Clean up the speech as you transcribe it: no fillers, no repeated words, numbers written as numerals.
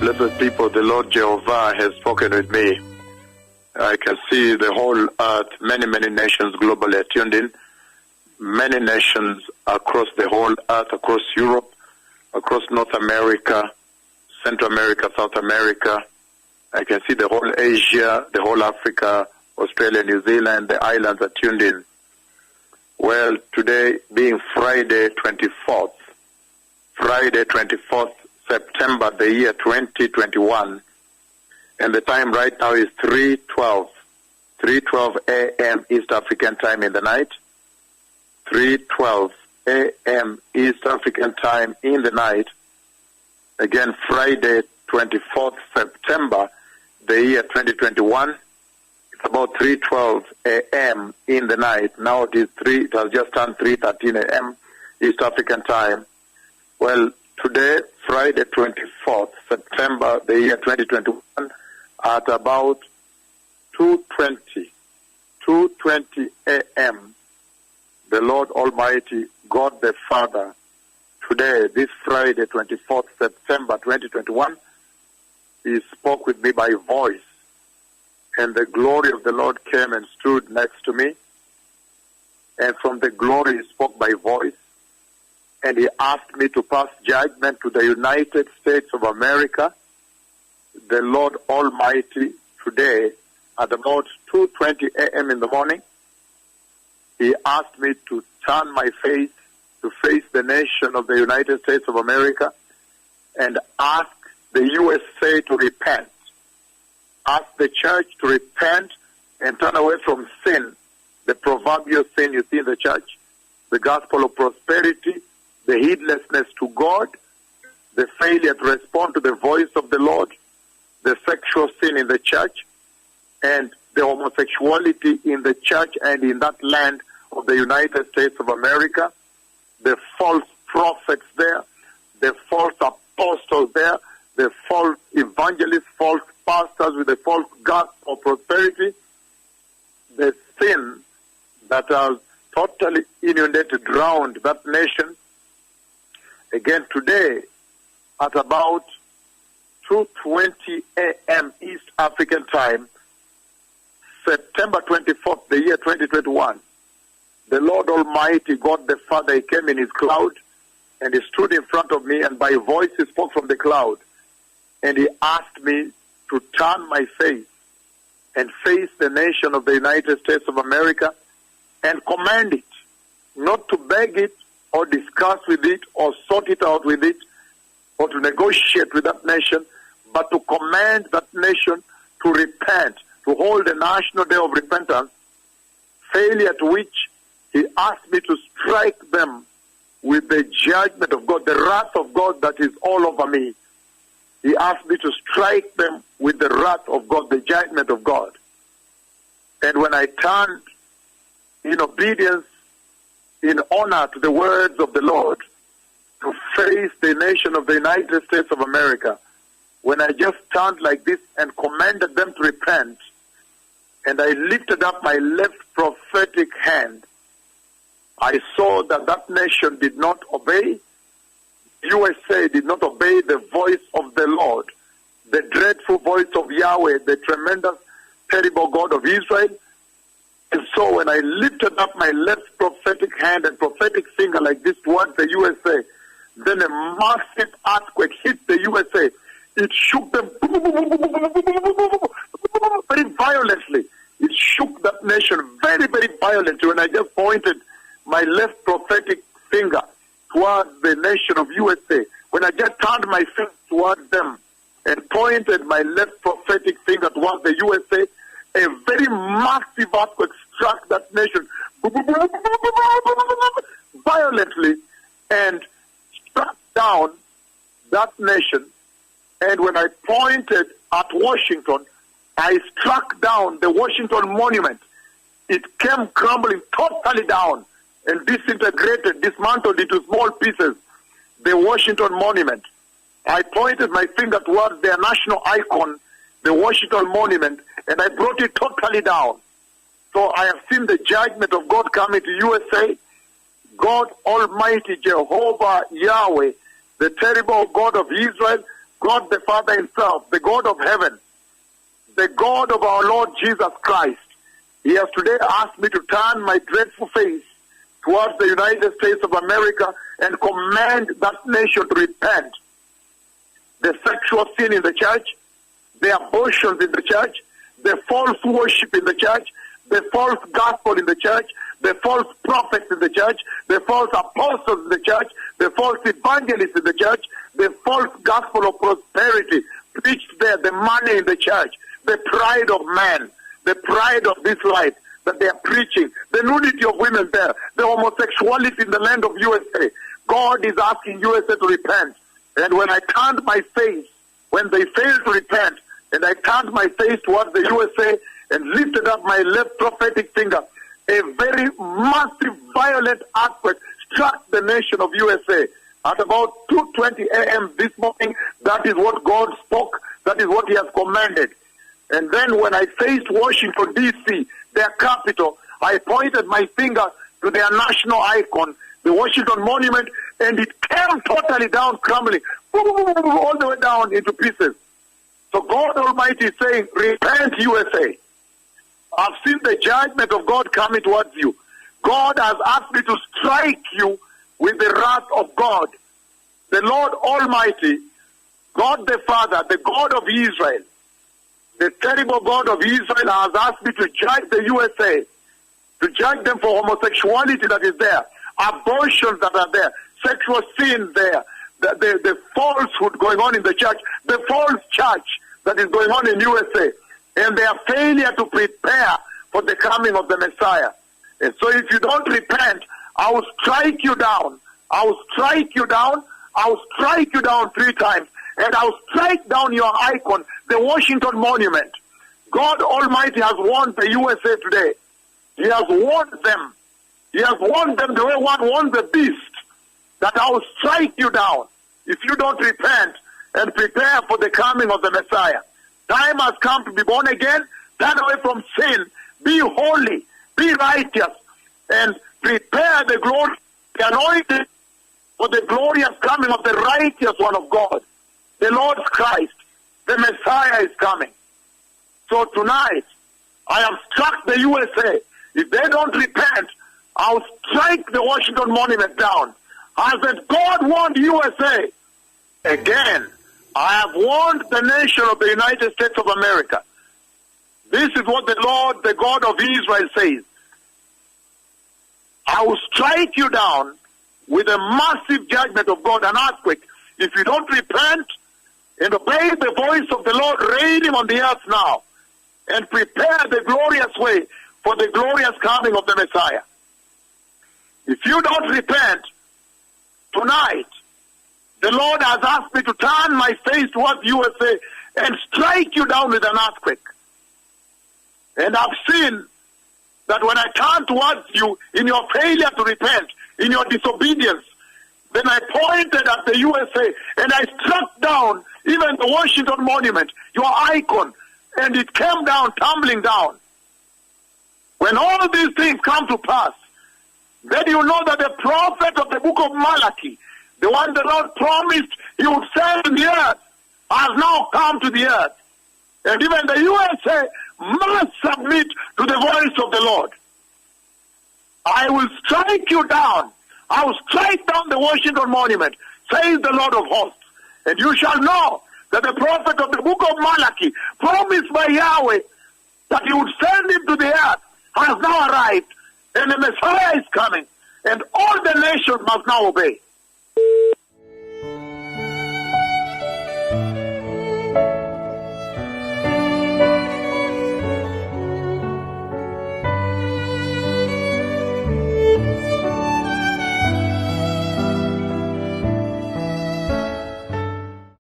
Blessed people, the Lord Jehovah has spoken with me. I can see the whole earth, many nations globally are tuned in. Many nations across the whole earth, across Europe, across North America, Central America, South America. I can see the whole Asia, the whole Africa, Australia, New Zealand, the islands are tuned in. Well, today being Friday 24th September, the year 2021, and the time right now is 3:12 a.m. East African time in the night, 3:12 a.m. East African time in the night. Again, Friday 24th September, the year 2021. It's about 3:12 a.m. in the night. Now it has just turned 3:13 a.m. East African time. Well, today, Friday 24th September, the year 2021, at about 2:20 a.m., the Lord Almighty, God the Father, today, this Friday 24th September 2021, He spoke with me by voice, and the glory of the Lord came and stood next to me, and from the glory He spoke by voice, and He asked me to pass judgment to the United States of America. The Lord Almighty, today, at about 2:20 a.m. in the morning, He asked me to turn my face to face the nation of the United States of America and ask the USA to repent. Ask the church to repent and turn away from sin, the proverbial sin you see in the church, the gospel of prosperity, the heedlessness to God, the failure to respond to the voice of the Lord, the sexual sin in the church, and the homosexuality in the church and in that land of the United States of America, the false prophets there, the false apostles there, the false evangelists, false pastors with the false gospel of prosperity, the sin that has totally inundated, drowned that nation. Again today, at about 2:20 a.m. East African time, September 24th, the year 2021, the Lord Almighty, God the Father, He came in His cloud, and He stood in front of me, and by voice He spoke from the cloud, and He asked me to turn my face and face the nation of the United States of America and command it, not to beg it or discuss with it or sort it out with it or to negotiate with that nation, but to command that nation to repent, to hold a national day of repentance, failure to which He asked me to strike them with the judgment of God, the wrath of God that is all over me. He asked me to strike them with the wrath of God, the judgment of God. And when I turned in obedience, in honor to the words of the Lord, to face the nation of the United States of America, when I just turned like this and commanded them to repent, and I lifted up my left prophetic hand, I saw that that nation did not obey. USA did not obey the voice of the Lord, the dreadful voice of Yahweh, the tremendous, terrible God of Israel. And so when I lifted up my left prophetic hand and prophetic finger like this towards the USA, then a massive earthquake hit the USA. It shook them very violently. It shook that nation very violently when I just pointed my left prophetic finger towards the nation of USA. When I just turned my finger towards them and pointed my left prophetic finger towards the USA, a very massive earthquake struck that nation violently and struck down that nation. And when I pointed at Washington, I struck down the Washington Monument. It came crumbling totally down and disintegrated, dismantled into small pieces, the Washington Monument. I pointed my finger towards their national icon, the Washington Monument, and I brought it totally down. So I have seen the judgment of God coming to USA. God Almighty, Jehovah, Yahweh, the terrible God of Israel, God the Father himself, the God of heaven, the God of our Lord Jesus Christ, he has today asked me to turn my dreadful face towards the United States of America and command that nation to repent. The sexual sin in the church, the abortions in the church, the false worship in the church, the false gospel in the church, the false prophets in the church, the false apostles in the church, the false evangelists in the church, the false gospel of prosperity preached there, the money in the church, the pride of man, the pride of this life that they are preaching, the nudity of women there, the homosexuality in the land of USA. God is asking USA to repent. And when I turned my face, when they failed to repent, and I turned my face towards the USA and lifted up my left prophetic finger, a very massive, violent earthquake struck the nation of USA. At about 2:20 a.m. this morning, that is what God spoke, that is what he has commanded. And then when I faced Washington, D.C., their capital, I pointed my finger to their national icon, the Washington Monument, and it came totally down, crumbling, all the way down into pieces. So God Almighty is saying, repent, USA. I've seen the judgment of God coming towards you. God has asked me to strike you with the wrath of God. The Lord Almighty, God the Father, the God of Israel, the terrible God of Israel has asked me to judge the USA, to judge them for homosexuality that is there, abortions that are there, sexual sin there, the falsehood going on in the church, the false church that is going on in USA, and their failure to prepare for the coming of the Messiah. And so if you don't repent, I will strike you down. I will strike you down. I will strike you down 3 times. And I will strike down your icon, the Washington Monument. God Almighty has warned the USA today. He has warned them. He has warned them the way one warns the beast, that I will strike you down if you don't repent and prepare for the coming of the Messiah. Time has come to be born again, turn away from sin, be holy, be righteous, and prepare the glory, the anointing for the glorious coming of the righteous one of God, the Lord Christ. The Messiah is coming. So tonight, I have struck the USA. If they don't repent, I'll strike the Washington Monument down. I said, God warned USA. Again, I have warned the nation of the United States of America. This is what the Lord, the God of Israel says. I will strike you down with a massive judgment of God, an earthquake. If you don't repent and obey the voice of the Lord, reign him on the earth now, and prepare the glorious way for the glorious coming of the Messiah. If you don't repent, tonight, the Lord has asked me to turn my face towards USA and strike you down with an earthquake. And I've seen that when I turn towards you in your failure to repent, in your disobedience, then I pointed at the USA and I struck down even the Washington Monument, your icon, and it came down, tumbling down. When all these things come to pass, then you know that the prophet of the book of Malachi, the one the Lord promised he would send in the earth, has now come to the earth. And even the USA must submit to the voice of the Lord. I will strike you down. I will strike down the Washington Monument, says the Lord of hosts. And you shall know that the prophet of the book of Malachi, promised by Yahweh that he would send him to the earth, has now arrived. And the Messiah is coming. And all the nations must now obey.